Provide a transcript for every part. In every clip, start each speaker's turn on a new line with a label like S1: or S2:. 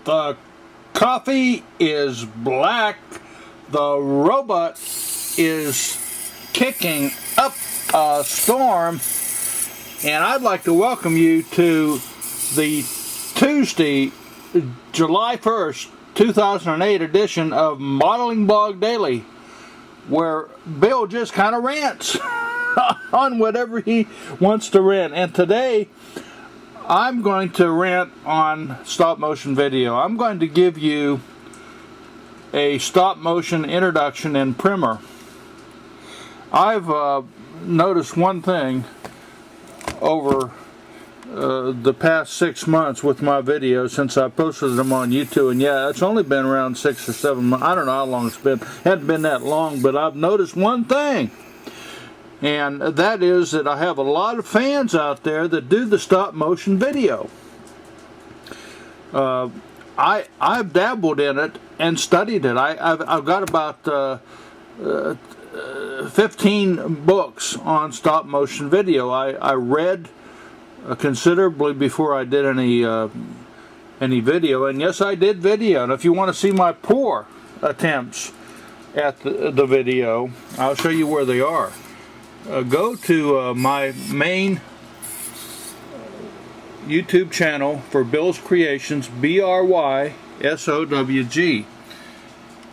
S1: The coffee is black. The robot is kicking up a storm. And I'd like to welcome you to the Tuesday, July 1st, 2008 edition of Modeling Blog Daily, where Bill just kind of rants on whatever he wants to rant. And today, I'm going to rant on stop motion video. I'm going to give you a stop motion introduction and primer. I've noticed one thing over the past 6 months with my videos since I posted them on YouTube, and yeah, it's only been around 6 or 7 months. I don't know how long it's been. It hasn't been that long, but I've noticed one thing, and that is that I have a lot of fans out there that do the stop motion video. I've dabbled in it and studied it. I've got about 15 books on stop motion video. I read considerably before I did any video, and yes, I did video. And if you want to see my poor attempts at the video, I'll show you where they are. Go to my main YouTube channel for Bill's Creations, BRYSOWG.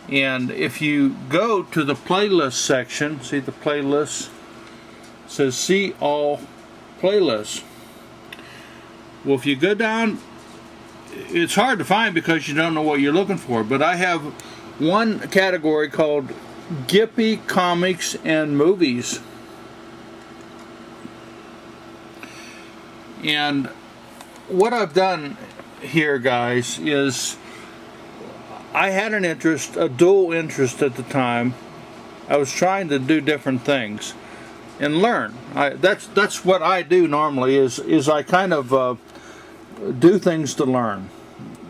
S1: And if you go to the playlist section, see the playlist? It says see all playlists. Well, if you go down, it's hard to find because you don't know what you're looking for, but I have one category called GIPPY Comics and Movies. And what I've done here, guys, is I had an interest, a dual interest at the time. I was trying to do different things and learn. That's what I do normally, is I kind of do things to learn.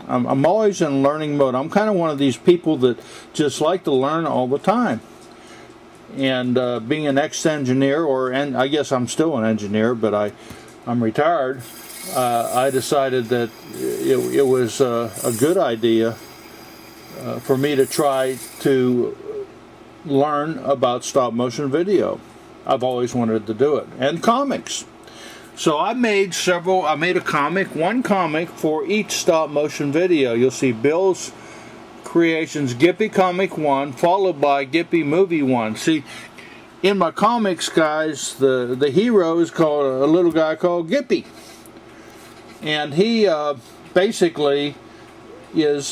S1: I'm always in learning mode. I'm kind of one of these people that just like to learn all the time. And being an ex-engineer, and I guess I'm still an engineer, but I'm retired, I decided that it was a good idea for me to try to learn about stop motion video. I've always wanted to do it, and comics. So I made one comic for each stop motion video. You'll see Bill's Creations GIPPY Comic 1 followed by GIPPY Movie 1. See, in my comics, guys, the hero is called a little guy called GIPPY, and he basically is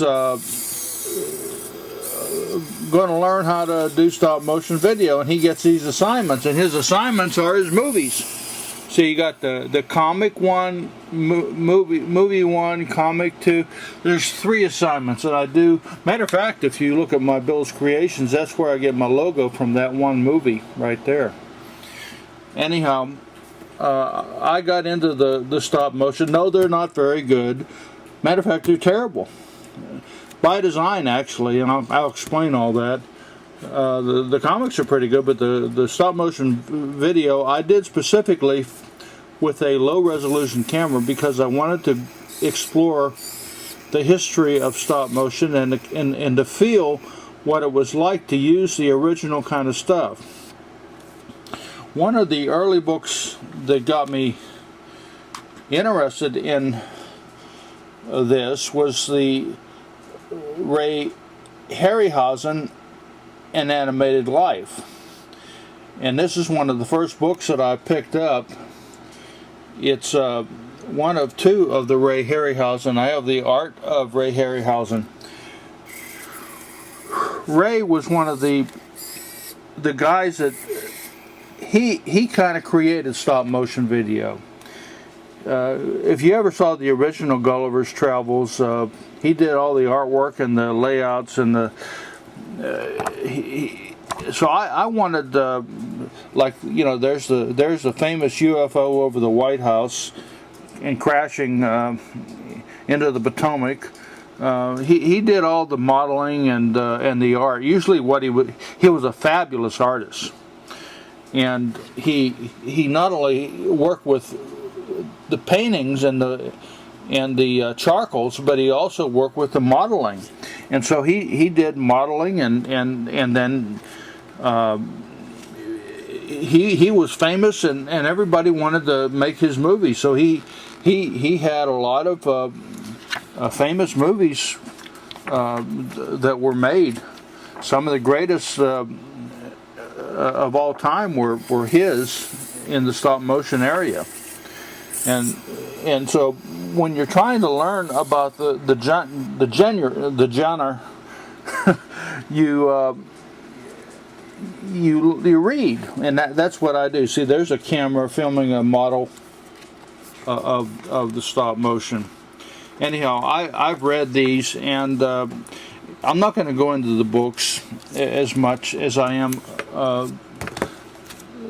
S1: going to learn how to do stop motion video, and he gets these assignments, and his assignments are his movies. So you got the comic 1, movie 1, comic 2. There's 3 assignments that I do. Matter of fact, if you look at my Bill's Creations, that's where I get my logo from, that one movie right there. Anyhow, I got into the stop motion. No, they're not very good. Matter of fact, they're terrible. By design, actually, and I'll explain all that. The comics are pretty good, but the stop motion video I did specifically with a low resolution camera because I wanted to explore the history of stop motion and to feel what it was like to use the original kind of stuff. One of the early books that got me interested in this was the Ray Harryhausen An Animated Life, and this is one of the first books that I picked up. It's one of 2 of the Ray Harryhausen. I have the art of Ray Harryhausen. Ray was one of the guys that he kind of created stop motion video. If you ever saw the original Gulliver's Travels, he did all the artwork and the layouts and the so I wanted, like, you know, there's the famous UFO over the White House and crashing into the Potomac. He did all the modeling and the art. Usually, he was a fabulous artist, and he not only worked with the paintings and the and the charcoals, but he also worked with the modeling. And so he did modeling, and then he was famous, and everybody wanted to make his movie. So he had a lot of famous movies that were made. Some of the greatest of all time were his in the stop motion area. And so when you're trying to learn about the genre, you read, and that's what I do. See, there's a camera filming a model of the stop motion. Anyhow, I've read these, and I'm not going to go into the books as much as I am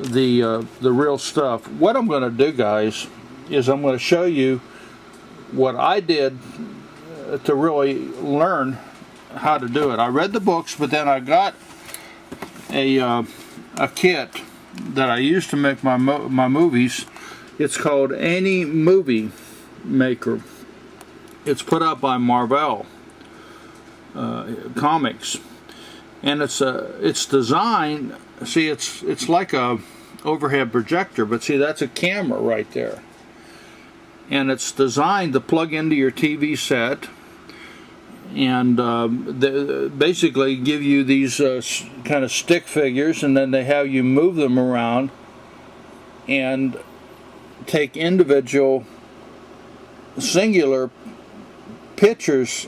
S1: the real stuff. What I'm going to do, guys, is I'm going to show you what I did to really learn how to do it. I read the books, but then I got a kit that I used to make my movies. It's called Any Movie Maker. It's put out by Marvel Comics, and it's designed. See, it's like a overhead projector, but see, that's a camera right there. And it's designed to plug into your TV set, and basically give you these kind of stick figures, and then they have you move them around and take individual singular pictures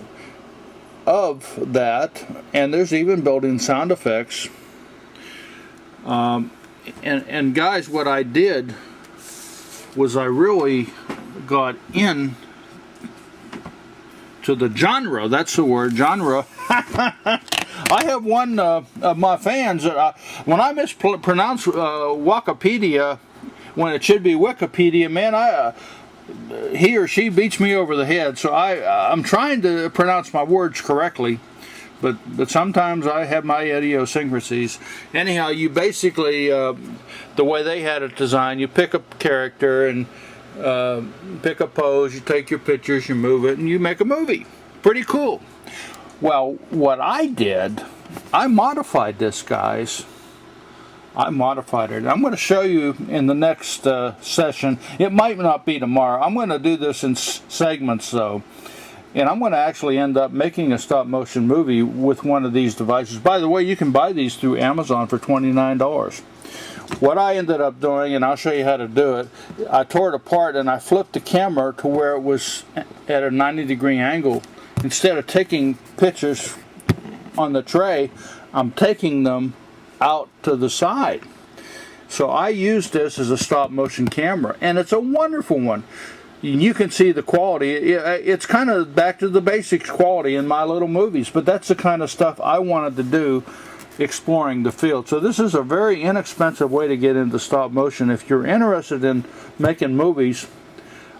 S1: of that, and there's even built-in sound effects. And guys, what I did was I really got in to the genre. That's the word, genre. I have one of my fans that when I mispronounce Wikipedia when it should be Wikipedia, man, he or she beats me over the head. So I'm trying to pronounce my words correctly, but sometimes I have my idiosyncrasies. Anyhow, you basically the way they had it designed, you pick a character and pick a pose, you take your pictures, you move it, and you make a movie. Pretty cool. Well, what I did, I modified this, guys. I modified it. I'm going to show you in the next session. It might not be tomorrow. I'm going to do this in segments, though. And I'm going to actually end up making a stop-motion movie with one of these devices. By the way, you can buy these through Amazon for $29. What I ended up doing, and I'll show you how to do it, I tore it apart and I flipped the camera to where it was at a 90-degree angle. Instead of taking pictures on the tray, I'm taking them out to the side. So I used this as a stop-motion camera, and it's a wonderful one. You can see the quality. It's kind of back to the basics quality in my little movies, but that's the kind of stuff I wanted to do, exploring the field. So this is a very inexpensive way to get into stop motion. If you're interested in making movies,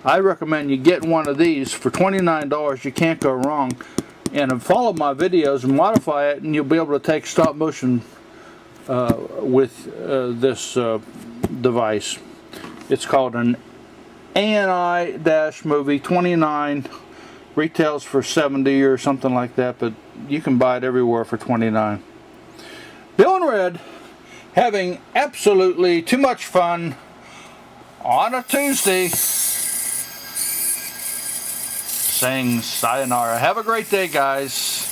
S1: I recommend you get one of these for $29. You can't go wrong. And follow my videos and modify it, and you'll be able to take stop motion with this device. It's called an ANI-movie 29. Retails for $70 or something like that, but you can buy it everywhere for $29. Bill and Red having absolutely too much fun on a Tuesday, saying sayonara. Have a great day, guys.